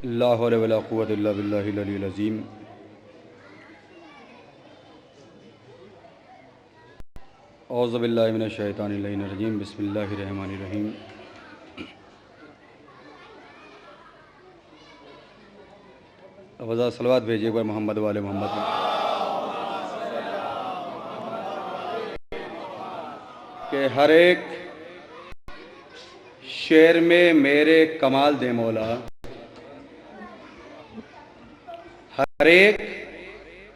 ला हौला वला कुव्वता इल्ला बिल्लाहिल अलिय्यिल अज़ीम। औज़ु बिल्लाहि मिनश शैतानिर रजीम। बिस्मिल्लाहिर रहमानिर रहीम। अवज़ा सलवात भेजिए पर मोहम्मद वाले मोहम्मद के हर एक शेर में मेरे कमाल दे मौला, हर एक,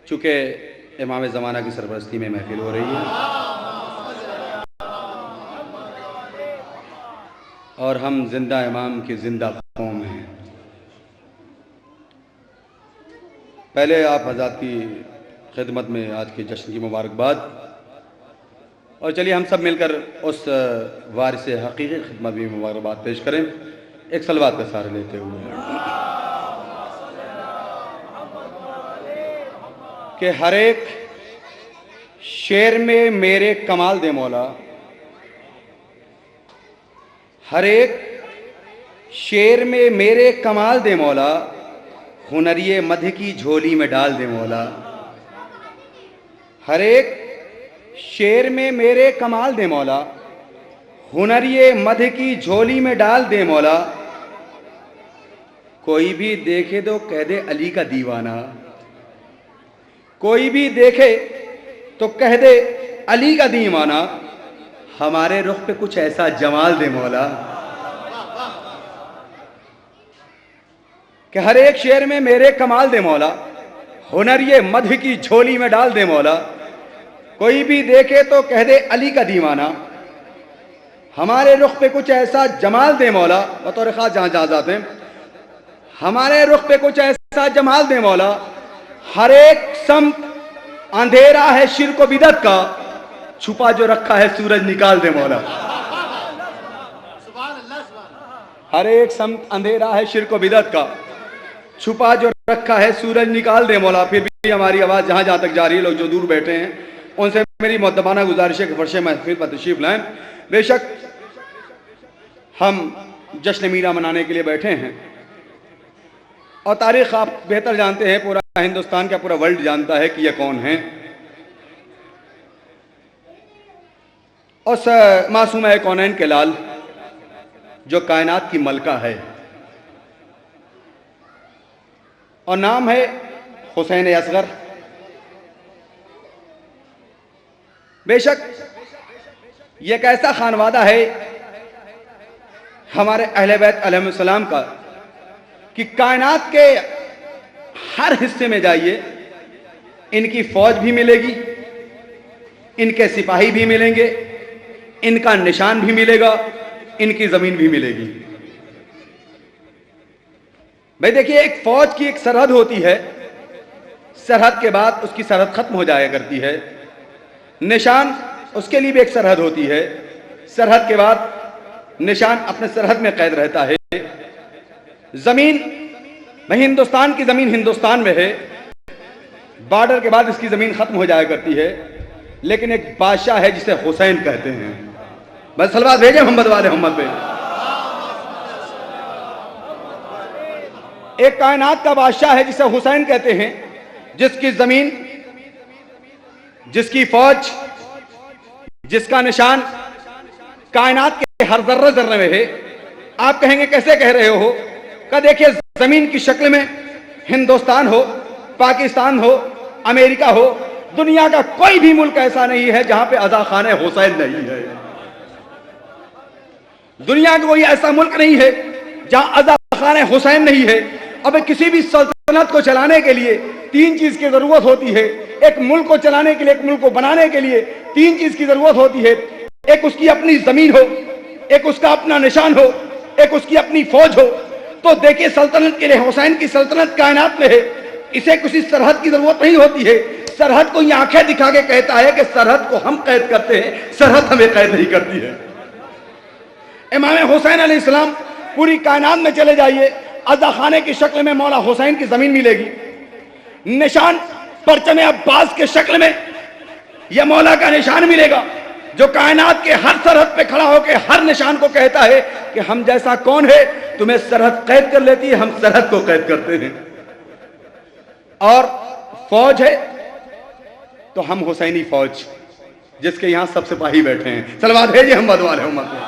चूँकि इमाम ज़माना की सरपरस्ती में महफिल हो रही है और हम जिंदा इमाम की जिंदा कौम हैं। पहले आप हज़रात की खिदमत में आज के जश्न की मुबारकबाद, और चलिए हम सब मिलकर उस वारिस हकीकी खिदमत में मुबारकबाद पेश करें एक सलवात का सहारा लेते हुए कि हर एक शेर में मेरे कमाल दे मौला, हर एक शेर में मेरे कमाल दे मौला, हुनरिये मध्य की झोली में डाल दे मौला। हर एक शेर में मेरे कमाल दे मौला, हुनरिये मध्य की झोली में डाल दे मौला। कोई भी देखे तो कह दे अली का दीवाना, कोई भी देखे तो कह दे अली का दीवाना। हमारे रुख पे कुछ ऐसा जमाल दे मौला कि हर एक शेर में मेरे कमाल दे मौला, हुनरिये मध्य की झोली में डाल दे मौला। कोई भी देखे तो कह दे अली का दीवाना, हमारे रुख पे कुछ ऐसा जमाल दे मौला। बतौर खास जहां जहां जाते हैं, हमारे रुख पे कुछ ऐसा जमाल दे मौला। हर एक समत अंधेरा है शिर्क व बिदअत का, छुपा जो रखा है सूरज निकाल दे मौला। हर एक समत अंधेरा है शिर्क व बिदअत का, छुपा जो रखा है सूरज निकाल दे मौला। फिर भी हमारी आवाज़ जहां जहां तक जा रही है, लोग जो दूर बैठे हैं उनसे मेरी मुअद्दबाना गुजारिश है कि फर्श महफिल पर तशरीफ लाएं। बेशक हम जश्न मीरा मनाने के लिए बैठे हैं और तारीख़ आप बेहतर जानते हैं, पूरा हिंदुस्तान का पूरा वर्ल्ड जानता है कि ये कौन है। उस मासूम कौनैन के लाल जो कायनात की मलका है, और नाम है हुसैन असगर। बेशक यह एक ऐसा खानवादा है हमारे अहले बैत अलैहिस्सलाम का कि कायनात के हर हिस्से में जाइए, इनकी फौज भी मिलेगी, इनके सिपाही भी मिलेंगे, इनका निशान भी मिलेगा, इनकी जमीन भी मिलेगी। भाई देखिए, एक फौज की एक सरहद होती है, सरहद के बाद उसकी सरहद खत्म हो जाया करती है। निशान, उसके लिए भी एक सरहद होती है, सरहद के बाद निशान अपने सरहद में कैद रहता है। जमीन, भाई हिंदुस्तान की जमीन हिंदुस्तान में है, बॉर्डर के बाद इसकी जमीन खत्म हो जाया करती है। लेकिन एक बादशाह है जिसे हुसैन कहते हैं। बस सलवात भेजे मोहम्मद वाले मोहम्मद पे। एक कायनात का बादशाह है जिसे हुसैन कहते हैं, जिसकी जमीन, जिसकी फौज, जिसका निशान कायनात के हर जर्रे जर्रे में है। आप कहेंगे कैसे कह रहे हो? का देखिए, जमीन की शक्ल में हिंदुस्तान हो, पाकिस्तान हो, अमेरिका हो, दुनिया का कोई भी मुल्क ऐसा नहीं है जहां पे अज़ा खाने हुसैन नहीं है। दुनिया का कोई ऐसा मुल्क नहीं है जहां अज़ा खाने हुसैन नहीं है। अब किसी भी सल्तनत को चलाने के लिए तीन चीज की जरूरत होती है। एक मुल्क को चलाने के लिए, एक मुल्क को बनाने के लिए तीन चीज की जरूरत होती है। एक उसकी अपनी जमीन हो, एक उसका अपना निशान हो, एक उसकी अपनी फौज हो। तो देखिए, सल्तनत के लिए हुसैन की सल्तनत कायनात में है, इसे किसी सरहद की जरूरत नहीं होती है। सरहद को ये आंखें दिखा के कहता है कि सरहद को हम कैद करते हैं, सरहद हमें कैद नहीं करती है। इमाम हुसैन अलैहिस्सलाम, पूरी कायनात में चले जाइए, अज़ा खाने की शक्ल में मौला हुसैन की जमीन मिलेगी। निशान परचम अब्बास के शक्ल में यह मौला का निशान मिलेगा, जो कायनात के हर सरहद पे खड़ा होकर हर निशान को कहता है कि हम जैसा कौन है। तुम्हें सरहद कैद कर लेती है, हम सरहद को कैद करते हैं। और फौज है तो हम हुसैनी फौज, जिसके यहां सब सिपाही बैठे हैं। सलवात भेजिए हम वाले उम्मत में,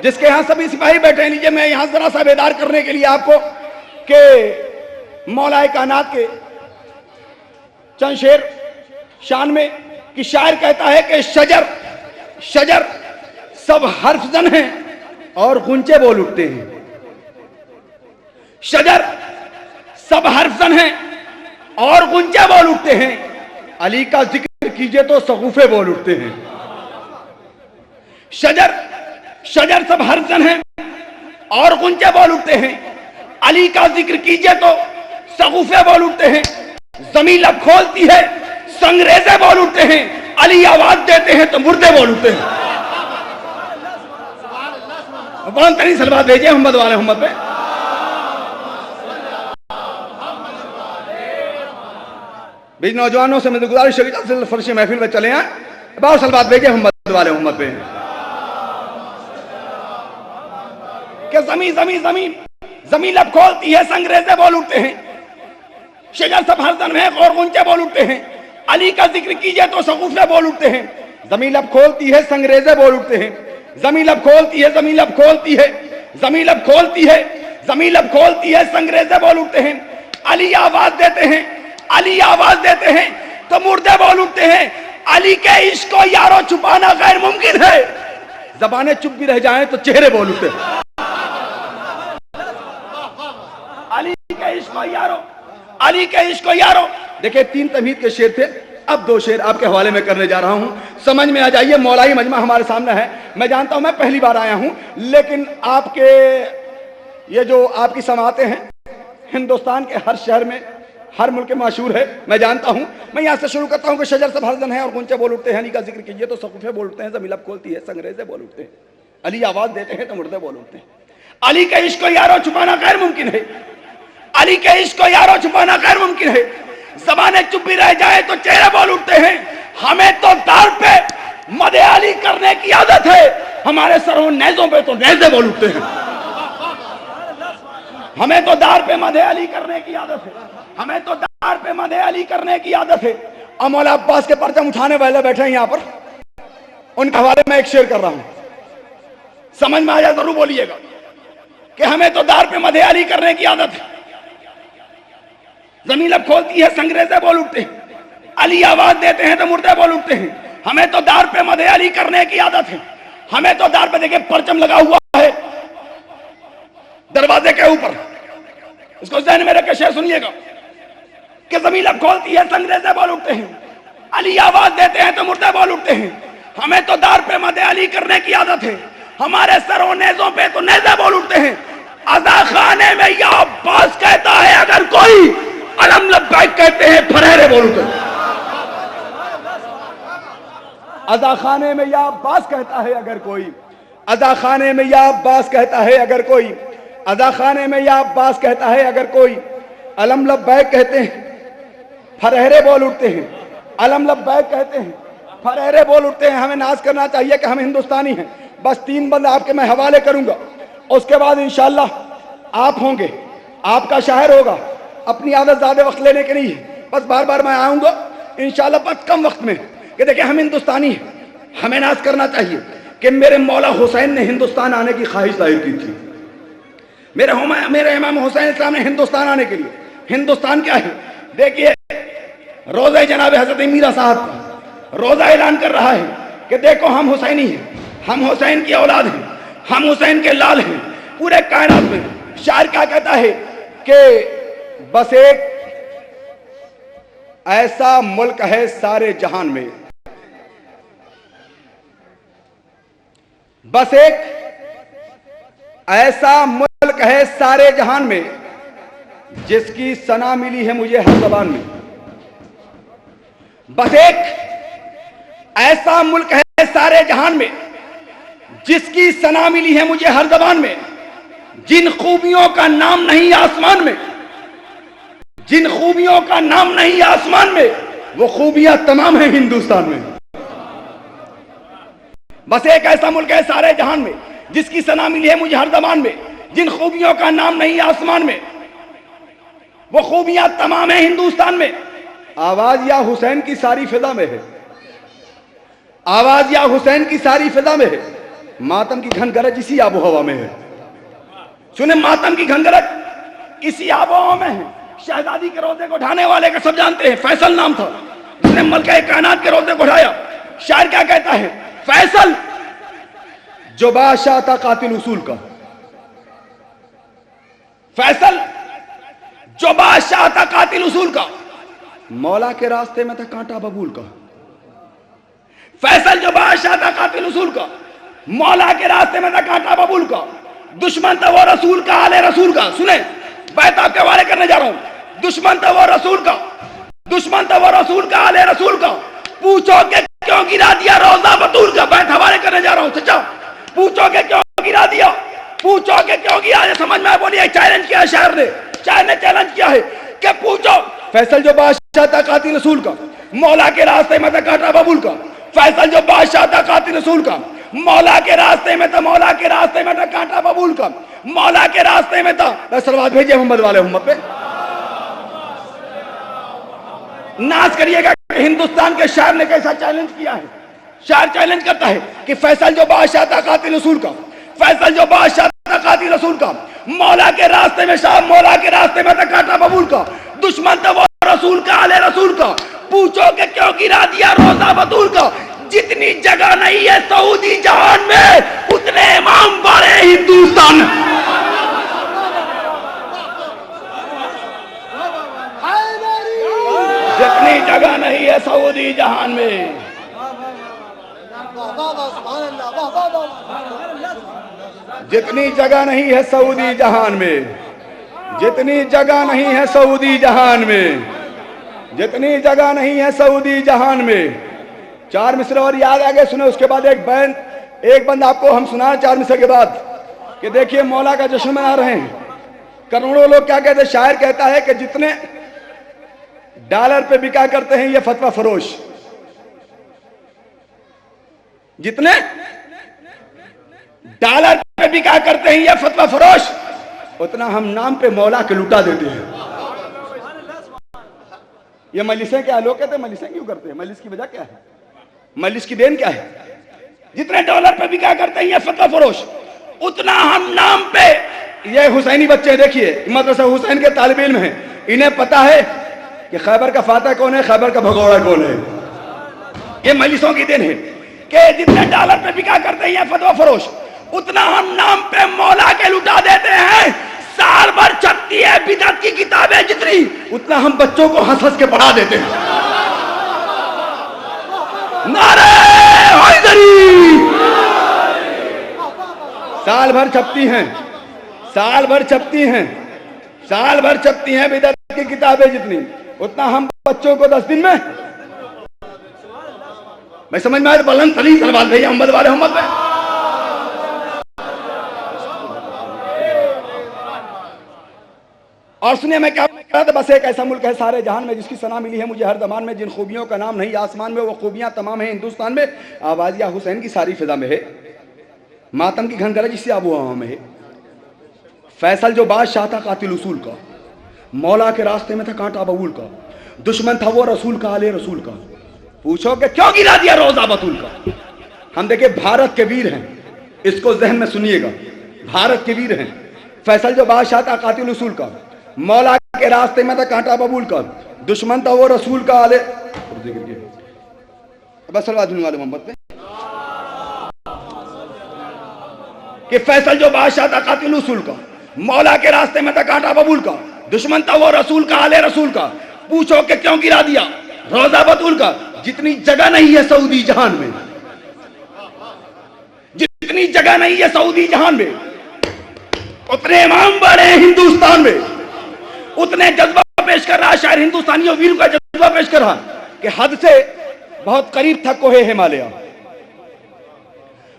जिसके यहां सभी सिपाही बैठे हैं। लीजिए मैं यहां जरा सा बेदार करने के लिए आपको के मौलाए कायनात के चंद शेर शान में कि शायर कहता है कि शजर शजर सब हर्फजन हैं और गुंचे बोल उठते हैं। शजर सब हर्फजन हैं और गुंचे बोल उठते हैं। अली का जिक्र कीजिए तो सगुफे बोल उठते हैं। शजर शजर सब हर्फजन हैं और गुंचे बोल उठते हैं। अली का जिक्र कीजिए तो सगुफे बोल उठते हैं। जमीन लब खोलती है, संगरेजे बोल उठते हैं। अली आवाज देते हैं तो मुर्दे बोल उठते हैं। सलवात भेजिए मोहम्मद वाले मोहम्मद पे। बीच नौजवानों से मैं गुजारिश है फर्श महफिल में चले आए, बहुत सलवात भेजिए मोहम्मद वाले मोहम्मद पे। कि जमीन जमीन जमीन जमीन लब खोलती है, संगरेजे बोल उठते हैं। शजर सब हरदन है और गुंचे बोल उठते हैं। अली का जिक्र कीजिए तो सगुफे बोल उठते हैं। जमीन लब खोलती है, संगरेजे बोल उठते हैं। जमीन लब खोलती है, जमीन लब खोलती है, जमीन लब खोलती है, जमीन लब खोलती है, संगरेजे बोल उठते हैं। अली आवाज देते हैं, अली आवाज देते हैं तो मुर्दे बोल उठते हैं। अली के इश्क को यारो छुपाना गैर मुमकिन है। जबानें चुप भी रह जाएं तो चेहरे बोल उठते हैं। अली के इश्क को यारो, अली के इश्क को यारो। देखिए 3 तमहीद के शेर थे, अब 2 शेर आपके हवाले में करने जा रहा हूं, समझ में आ जाइए। मौलाई मजमा हमारे सामने है। मैं जानता हूं मैं पहली बार आया हूं, लेकिन आपके ये जो आपकी समातें हैं हिंदुस्तान के हर शहर में, हर मुल्क में मशहूर है, मैं जानता हूं। मैं यहां से शुरू करता हूं कि शजर सब हरदन है और गुंचे बोल उठते हैं। अली का जिक्र कीजिए तो सकुफे बोल उठते हैं। जमीन लब खोलती है, संगरेजे बोल उठते हैं। अली आवाज देते हैं तो मुर्दे बोल उठते हैं। अली के इश्क को यारो छुपाना गैर मुमकिन है। अली के इश्क को यारो छुपाना गैर मुमकिन है। ज़बानें चुप भी रह जाए तो चेहरे बोल उठते हैं। हमें तो दार पे मदे अली करने की आदत है, हमारे सरों नेज़ों पे तो नेज़े बोल उठते हैं। हमें तो दार पे मदे अली करने की आदत है, हमें तो दार पे मदे अली करने की आदत है। और मौला अब्बास के परचम उठाने वाले बैठे हैं यहां पर, उनके हवाले में एक शेर कर रहा हूं, समझ में आ जाए जरूर बोलिएगा कि हमें तो दार पे मदे अली करने की आदत है। जमीन लब खोलती है, संगरेजे बोल उठते हैं। अली आवाज देते हैं तो मुर्दे बोल उठते हैं। हमें तो दार पे मदे अली करने की आदत है। हमें तो दार पे देखिए परचम लगा हुआ है दरवाजे के ऊपर, इसको ज़हन में रख के शेर सुनिएगा कि जमीन लब खोलती है, संगरेजे बोल उठते हैं। अली आवाज देते हैं तो मुर्दे बोल उठते हैं। हमें तो दार पे मदे अली करने की आदत है, हमारे सरों नेज़ों पे तो नेज़े बोल उठते हैं। अज़ा खाने में या अब्बास कहता है अगर कोई, अलम लब्बैक कहते हैं फरेरे बोल उठते हैं। अज़ा खाने में या अब्बास कहता है अगर कोई, अज़ा खाने में या अब्बास कहता है अगर कोई, अज़ा खाने में या अब्बास कहता है अगर कोई, अलम लब्बैक कहते हैं फरेरे बोल उठते हैं। अलम लब्बैक कहते हैं, फरेरे बोल उठते हैं। हमें नाज करना चाहिए कि हम हिंदुस्तानी हैं। बस 3 बंद आपके मैं हवाले करूंगा, उसके बाद इंशाअल्लाह आप होंगे, आपका शायर होगा। अपनी आदत ज्यादा वक्त लेने के नहीं है, बस बार बार मैं आऊंगा इंशाअल्लाह बस कम वक्त में, कि देखिए हम हिंदुस्तानी हैं। हमें नाज करना चाहिए कि मेरे मौला हुसैन ने हिंदुस्तान आने की ख्वाहिश जाहिर की थी। मेरे इमाम हुसैन इस्लाम ने हिंदुस्तान आने के लिए, हिंदुस्तान क्या है देखिए, रोज़ा जनाब हजरत मीरा साहब रोज़ा ऐलान कर रहा है कि देखो हम हुसैनी हैं, हम हुसैन की औलाद हैं, हम हुसैन के लाल हैं। पूरे कायनात में शायर क्या कहता है कि बस एक ऐसा मुल्क है सारे जहान में, बस एक ऐसा मुल्क है सारे जहान में जिसकी सना मिली है मुझे हर ज़बान में। बस एक ऐसा मुल्क है सारे जहान में जिसकी सना मिली है मुझे हर ज़बान में। जिन खूबियों का नाम नहीं आसमान में, जिन खूबियों का नाम नहीं आसमान में, वो खूबियां तमाम हैं हिंदुस्तान में। बस एक ऐसा मुल्क है सारे जहान में जिसकी सना मिली है मुझे हर जमान में, जिन खूबियों का नाम नहीं आसमान में, वो खूबियां तमाम है हिंदुस्तान में। आवाज या हुसैन की सारी फिजा में है, आवाज या हुसैन की सारी फिजा में है। मातम की घन गरज इसी आबो हवा में है। सुने, मातम की घन गरज इसी आबो हवा में है। शहजादी के रोजे को उठाने वाले का सब जानते हैं, फैसल नाम था, जिसने मलका कायनात के रोजे को उठाया। शायर क्या कहता है? फैसल जो बादशाह था कातिल उसूल का, फैसल जो बादशाह था कातिल उसूल का, मौला के रास्ते में था कांटा बबूल का। फैसल जो बादशाह था कातिल उसूल का, मौला के रास्ते में था कांटा बबूल का। दुश्मन था वो रसूल का, आले रसूल का। सुने, बैत आपके हवाले करने जा रहा हूं। दुश्मन था वो रसूल का, दुश्मन था वो रसूल का, आले रसूल का। पूछो कि क्यों गिरा दिया रोजा बतूल का। बैत हवाले करने जा रहा हूं। सच्चा पूछो कि क्यों गिरा दिया, पूछो कि क्यों गिरा। समझ में बोलिए, चैलेंज किया शायर ने, शायर ने चैलेंज किया है कि पूछो। फैसल जो बादशाह था कातिल रसूल का, मौला के रास्ते में था कांटा बबूल का। फैसल जो बादशाह था कातिल रसूल का, मौला के रास्ते में था, मौला के रास्ते में था कांटा बबूल का, मौला के रास्ते में था। सलवात भेजिए मोहम्मद वाले मोहम्मद पे। नाज करिएगा कि हिंदुस्तान के शायर ने कैसा चैलेंज किया है। शायर चैलेंज करता है कि फैसल जो बादशाह था कातिल रसूल का, फैसल जो बादशाह था कातिल रसूल का, मौला के रास्ते में शाह, मौला के रास्ते में था कांटा बबूल का। दुश्मन था वो रसूल का, आले रसूल का। पूछो कि क्यों गिरा दिया रोजा बतूल का। जितनी जगह नहीं है सऊदी जहान में, उतने इमाम बड़े हिंदुस्तान में। जितनी जगह नहीं है सऊदी जहान में, जितनी जगह नहीं है सऊदी जहान में, जितनी जगह नहीं है सऊदी जहान में, जितनी जगह नहीं है सऊदी जहान में। चार मिसरे और याद आ गए, सुने। उसके बाद एक बंद आपको हम सुना चार मिसरे के बाद कि देखिए मौला का जश्न मना रहे हैं करोड़ों लोग। क्या कहते हैं? शायर कहता है कि जितने डॉलर पे बिका करते हैं ये फतवा फरोश, जितने डॉलर पे बिका करते हैं ये फतवा फरोश, उतना हम नाम पे मौला के लुटा देते हैं। ये मजलिसें क्या लोग कहते हैं मजलिसें क्यों करते हैं? मजलिस की वजह क्या है? मजलिस की देन क्या है? जितने डॉलर पे बिका करते हैं ये फतवा फरोश, उतना हम नाम पे। ये हुसैनी बच्चे देखिए मदरसा हुसैन के तालिब इल्म हैं, इन्हें पता है कि खैबर का फातह कौन है, खैबर का भगोड़ा कौन है। ये मजलिसों की देन है कि जितने डॉलर पे बिका करते हैं ये फतवा फरोश, उतना हम नाम पे मौला के लुटा देते हैं। साल भर छपती है बिदअत की किताबें जितनी, उतना हम बच्चों को हंस हंस के पढ़ा देते हैं। नारे हैदरी। साल भर छपती हैं, साल भर छपती हैं, साल भर छपती हैं बिदअत की किताबें जितनी, उतना हम बच्चों को 10 दिन में। मैं समझ में आया? बुलंद तरीन सलवात भैया मोहम्मद वाले मोहम्मद में। और सुनिए मैं क्या कह रहा था, बस एक ऐसा मुल्क है सारे जहान में जिसकी सना मिली है मुझे हर जमान में, जिन खूबियों का नाम नहीं आसमान में, वो खूबियां तमाम है हिंदुस्तान में। आवाज या हुसैन की सारी फिजा में है, मातम की घन गरज इसी आबो हवा में है। फैसल जो बादशाह था कातिल उसूल का, मौला के रास्ते में था कांटा बबूल का। दुश्मन था वो रसूल का, आले रसूल का। पूछो कि क्यों गिरा दिया रोजा बतूल का। हम देखिए भारत के वीर हैं, इसको जहन में सुनिएगा, भारत के वीर हैं। फैसल जो बादशाह था कातिल उसूल का, मौला के रास्ते में था कांटा बबूल का। दुश्मन था वो रसूल का, आले। बस सलवात वाले मोहम्मद पे कि फैसल जो बादशाह था कातिल उसूल का, मौला के रास्ते में था कांटा बबूल का। दुश्मन था वो रसूल का, आले रसूल का। पूछो कि क्यों गिरा दिया रोजा बतूल का। जितनी जगह नहीं है सऊदी जहान में, जितनी जगह नहीं है सऊदी जहान में, उतने इमाम बड़े हिंदुस्तान में। उतने जज्बा पेश कर रहा शायर, हिंदुस्तानियों वीर का जज्बा पेश कर रहा कि हद से बहुत करीब था कोहे हिमालय,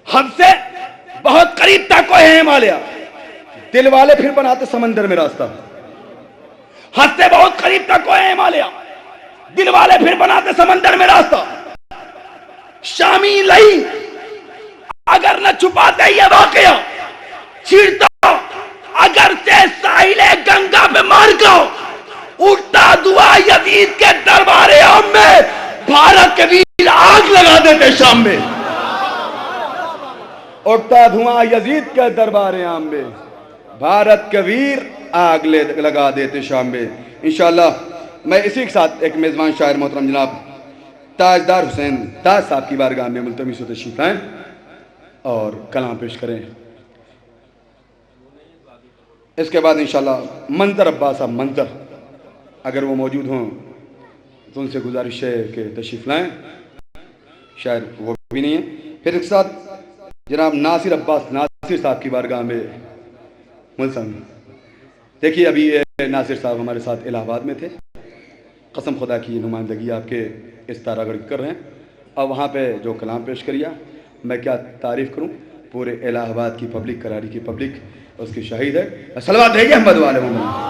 हद से बहुत करीब था कोहे हिमालय। दिल वाले फिर बनाते समंदर में रास्ता। हद से बहुत करीब था कोहे हिमालय, दिल वाले फिर बनाते समंदर में रास्ता। शामी लई अगर न छुपाते ये वाकया छीड़ता, अगर से साहिले गंगा पे मार को उठता धुआं यजीद के दरबारे आम में, भारत के वीर आग लगा देते शाम में। उठता धुआं यजीद के दरबारे आम में, भारत के वीर आग लगा देते शाम में। इंशाअल्लाह मैं इसी के साथ एक मेजबान शायर मोहतरम जनाब ताजदार हुसैन ताज साहब की बारगाह में मुल्तमिस तशरीफ लाएं और कलाम पेश करें। इसके बाद इंशाअल्लाह मंजर अब्बास साहब मंजर अगर वो मौजूद हों तो उनसे गुजारिश है कि तशरीफ लाएं, शायद वो भी नहीं है। फिर इसके साथ जनाब नासिर अब्बास नासिर साहब की बारगाह में मुलसन। देखिए अभी नासिर साहब हमारे साथ इलाहाबाद में थे, कसम खुदा की नुमाइंदगी आपके इस तारागढ़ कर रहे हैं, और वहाँ पे जो कलाम पेश करिया मैं क्या तारीफ़ करूँ, पूरे इलाहाबाद की पब्लिक, करारी की पब्लिक उसकी शहीद है। सलवात है अहमद वाले मोहम्मद।